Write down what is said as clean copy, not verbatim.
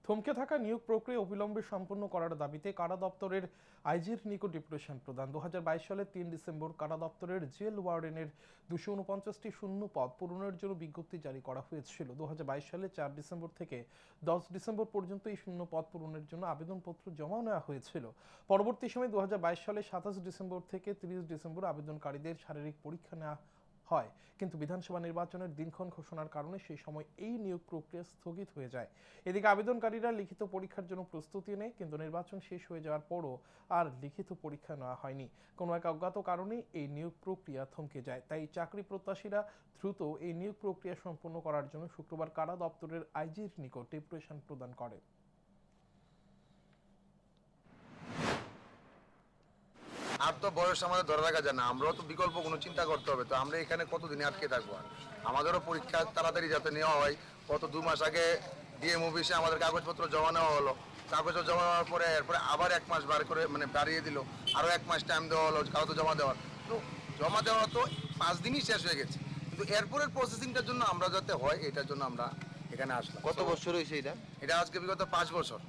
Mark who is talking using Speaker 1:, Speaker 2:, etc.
Speaker 1: থমকে থাকা নিয়োগ প্রক্রিয়া অবিলম্বে সম্পন্ন করার দাবিতে কারা দপ্তরের আইজির নিকট ডেপুটেশন প্রদান। 2022 সালের 3 ডিসেম্বর কারা দপ্তরের জেল ওয়ার্ডেনের 249টি শূন্য পদ পূরণের জন্য বিজ্ঞপ্তি জারি করা হয়েছিল। 2022 সালের 4 ডিসেম্বর থেকে 10 ডিসেম্বর পর্যন্ত এই শূন্য পদ পূরণের জন্য আবেদনপত্র জমা নেওয়া হয়েছিল। পরবর্তী সময় 2022 সালের 27 ডিসেম্বর থেকে 30 ডিসেম্বর আবেদনকারীদের শারীরিক পরীক্ষা নেওয়া হয়, কিন্তু বিধানসভা নির্বাচনের দিনক্ষণ ঘোষণার কারণে সেই সময় এই নিয়োগ প্রক্রিয়া স্থগিত হয়ে যায়। এদিকে আবেদনকারীরা লিখিত পরীক্ষার জন্য প্রস্তুতি নেয়, কিন্তু নির্বাচন শেষ হয়ে যাওয়ার পরও আর লিখিত পরীক্ষা নেওয়া হয়নি। কোনো এক অজ্ঞাত কারণে এই নিয়োগ প্রক্রিয়া থমকে যায়। তাই চাকরি প্রত্যাশীরা দ্রুত এই নিয়োগ প্রক্রিয়া সম্পন্ন করার জন্য শুক্রবার কারা দপ্তরের আইজির নিকট ডেপুটেশন প্রদান করে।
Speaker 2: আর তো বয়স আমাদের ধরে রাখা যায় না, আমরাও তো বিকল্প কোনো চিন্তা করতে হবে। তো আমরা এখানে কতদিনে আটকে থাকবো? আর আমাদেরও পরীক্ষা তাড়াতাড়ি যাতে নেওয়া হয়। গত 2 মাস আগে ডিএম অফিসে আমাদের কাগজপত্র জমা নেওয়া হলো। কাগজপত্র জমা নেওয়ার পরে এরপরে আবার 1 মাস বার করে বাড়িয়ে দিল, আরও 1 মাস টাইম দেওয়া হলো কাগজ জমা দেওয়ার। তো জমা দেওয়া তো 5 দিনই শেষ হয়ে গেছে, কিন্তু এরপরের প্রসেসিংটার জন্য আমরা যাতে হয় এটার জন্য আমরা এখানে আসলাম।
Speaker 3: কত বছর হয়েছে এটা?
Speaker 2: এটা আজকে বিগত 5 বছর।